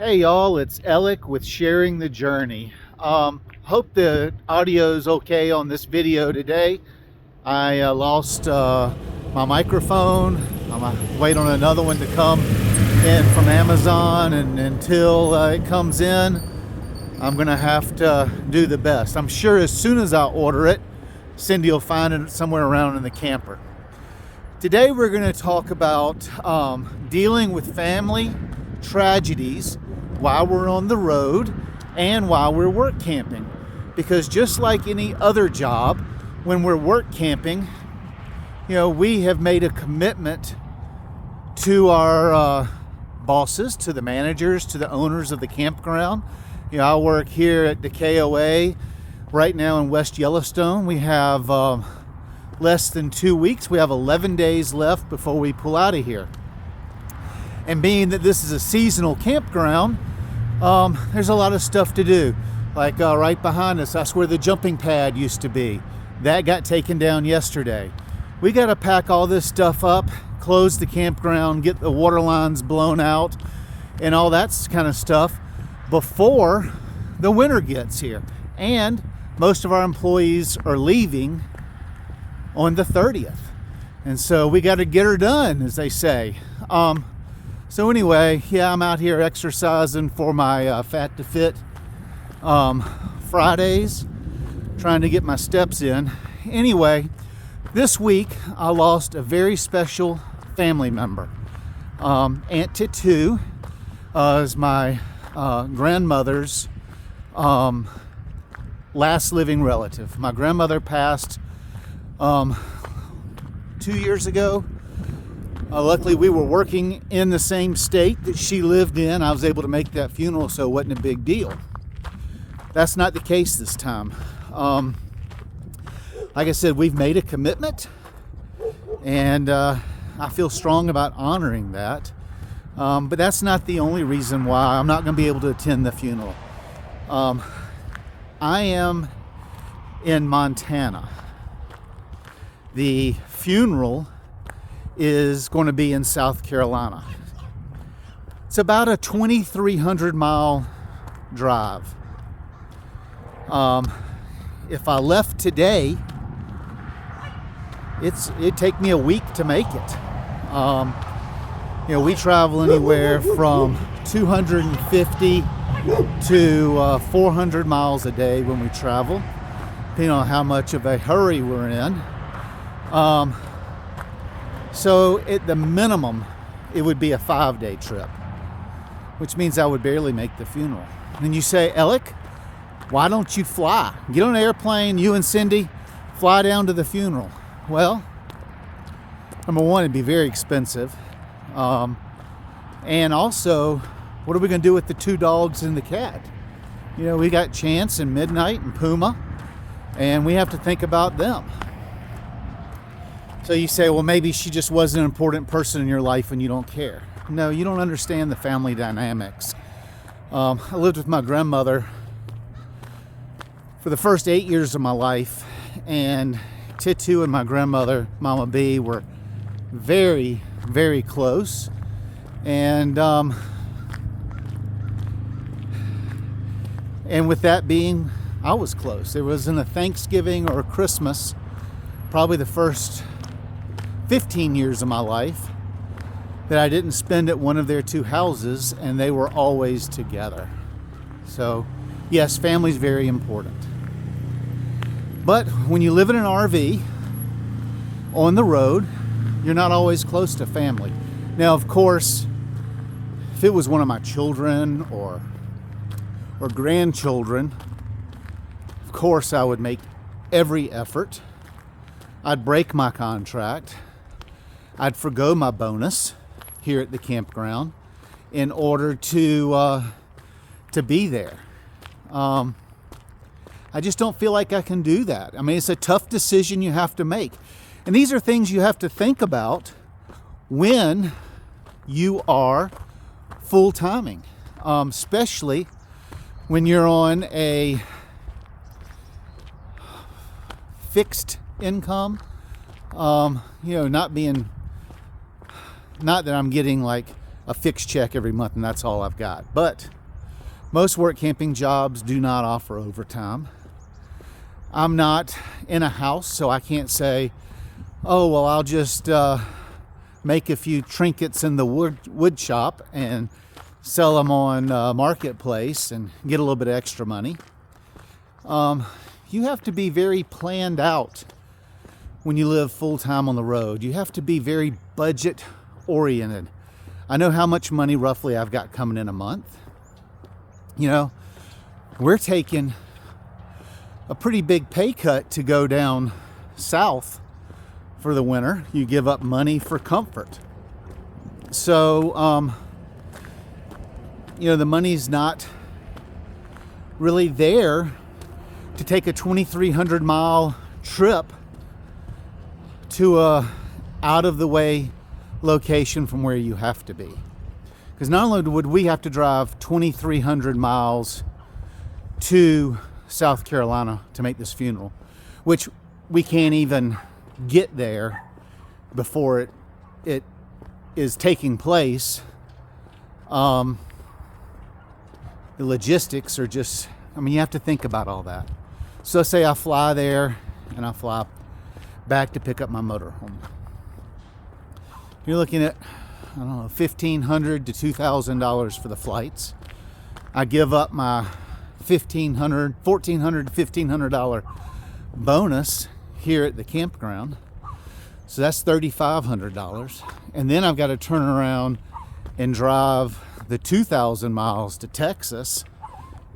Hey y'all, it's Alec with Sharing the Journey. Hope the audio's okay on this video today. I lost my microphone. I'm waiting on another one to come in from Amazon, and until it comes in, I'm gonna have to do the best. I'm sure as soon as I order it, Cindy will find it somewhere around in the camper. Today we're going to talk about dealing with family tragedies while we're on the road and while we're work camping. Because just like any other job, when we're work camping, we have made a commitment to our bosses, to the managers, to the owners of the campground. I work here at the KOA right now in West Yellowstone. We have less than 2 weeks. We have 11 days left before we pull out of here. And being that this is a seasonal campground, there's a lot of stuff to do. Like right behind us, that's where the jumping pad used to be. That got taken down yesterday. We got to pack all this stuff up, close the campground, get the water lines blown out, and all that kind of stuff before the winter gets here. And most of our employees are leaving on the 30th. And so we got to get her done, as they say. So anyway, I'm out here exercising for my Fat to Fit Fridays, trying to get my steps in. Anyway, this week I lost a very special family member. Aunt Titu is my grandmother's last living relative. My grandmother passed 2 years ago. Luckily, we were working in the same state that she lived in. I was able to make that funeral, so it wasn't a big deal. That's not the case this time. Like I said, we've made a commitment, and I feel strong about honoring that. But that's not the only reason why I'm not going to be able to attend the funeral. I am in Montana. The funeral is going to be in South Carolina. It's about a 2,300 mile drive. If I left today, it'd take me a week to make it. We travel anywhere from 250 to 400 miles a day when we travel, depending on how much of a hurry we're in. So at the minimum, it would be a 5-day trip, which means I would barely make the funeral. And you say, Alec, why don't you fly? Get on an airplane, you and Cindy, fly down to the funeral. Well, number one, it'd be very expensive. And also, what are we going to do with the 2 dogs and the cat? We got Chance and Midnight and Puma, and we have to think about them. So you say, well, maybe she just wasn't an important person in your life and you don't care. No, you don't understand the family dynamics. I lived with my grandmother for the first 8 years of my life, and Titu and my grandmother, Mama B, were very, very close. And with that being, I was close. There wasn't a Thanksgiving or a Christmas, probably the first 15 years of my life, that I didn't spend at one of their 2 houses, and they were always together. So yes, family's very important. But when you live in an RV on the road, you're not always close to family. Now, of course, if it was one of my children or grandchildren, of course I would make every effort. I'd break my contract. I'd forgo my bonus here at the campground in order to be there. I just don't feel like I can do that. I mean, it's a tough decision you have to make. And these are things you have to think about when you are full-timing, especially when you're on a fixed income. Not that I'm getting like a fixed check every month, and that's all I've got. But most work camping jobs do not offer overtime. I'm not in a house, so I can't say, oh, well, I'll just make a few trinkets in the wood shop and sell them on Marketplace and get a little bit of extra money. You have to be very planned out when you live full-time on the road. You have to be very budget oriented. I know how much money roughly I've got coming in a month. You know, we're taking a pretty big pay cut to go down south for the winter. You give up money for comfort. So, you know, the money's not really there to take a 2,300 mile trip to a out of the way location from where you have to be. Because not only would we have to drive 2,300 miles to South Carolina to make this funeral, which we can't even get there before it is taking place. The logistics are just, I mean, you have to think about all that. So say I fly there and I fly back to pick up my motorhome. You're looking at, I don't know, $1,500 to $2,000 for the flights. I give up my $1,400 to $1,500 bonus here at the campground. So that's $3,500. And then I've got to turn around and drive the 2,000 miles to Texas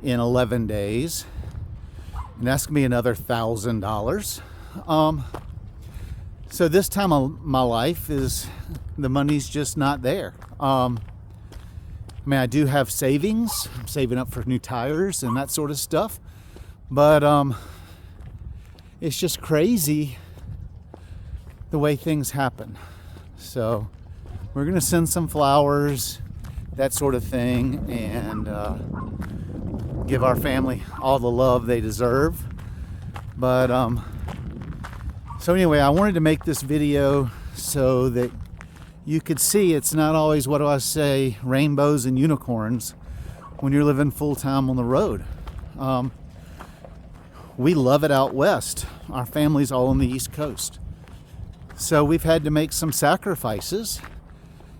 in 11 days. And that's going to be another $1,000. So this time of my life is, the money's just not there. I mean, I do have savings. I'm saving up for new tires and that sort of stuff. But it's just crazy the way things happen. So we're going to send some flowers, that sort of thing, and give our family all the love they deserve. But so anyway, I wanted to make this video so that you could see it's not always, what do I say, rainbows and unicorns when you're living full-time on the road. We love it out west. Our family's all on the East Coast. So we've had to make some sacrifices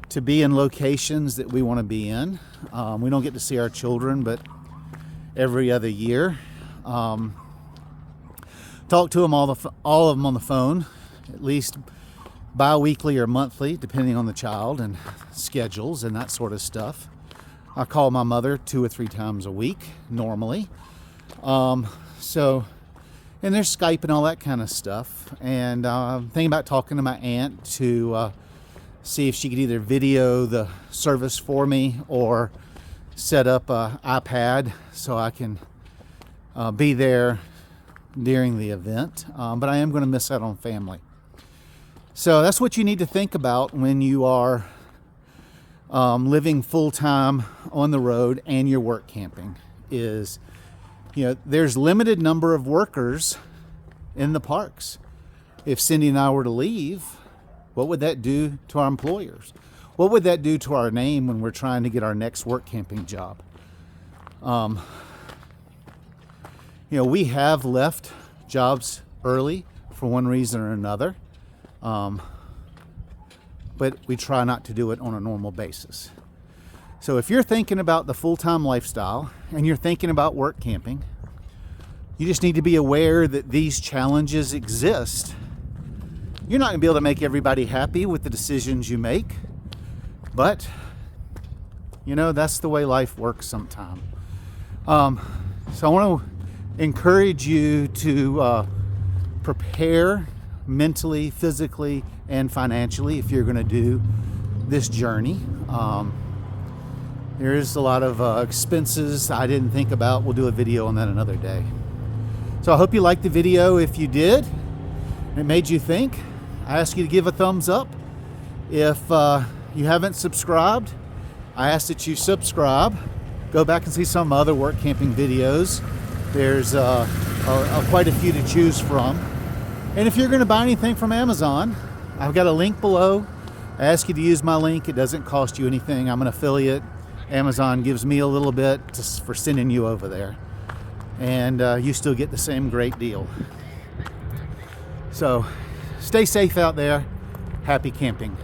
to be in locations that we want to be in. We don't get to see our children, but every other year. Talk to them all of them on the phone, at least bi-weekly or monthly, depending on the child and schedules and that sort of stuff. I call my mother 2 or 3 times a week normally. And there's Skype and all that kind of stuff. And thinking about talking to my aunt to see if she could either video the service for me or set up an iPad so I can be there during the event. But I am going to miss out on family. So that's what you need to think about when you are living full-time on the road and you're work camping is, you know, there's limited number of workers in the parks. If Cindy and I were to leave, what would that do to our employers? What would that do to our name when we're trying to get our next work camping job? You know, we have left jobs early for one reason or another. But we try not to do it on a normal basis. So if you're thinking about the full-time lifestyle and you're thinking about work camping, you just need to be aware that these challenges exist. You're not going to be able to make everybody happy with the decisions you make, but you know, that's the way life works sometimes. So I want to encourage you to prepare mentally, physically, and financially if you're going to do this journey. There is a lot of expenses I didn't think about. We'll do a video on that another day. So I hope you liked the video. If you did, and it made you think, I ask you to give a thumbs up. If you haven't subscribed, I ask that you subscribe. Go back and see some other work camping videos. There's quite a few to choose from. And if you're going to buy anything from Amazon, I've got a link below I ask you to use my link. It doesn't cost you anything. I'm an affiliate. Amazon gives me a little bit for sending you over there, and you still get the same great deal. So stay safe out there. Happy camping.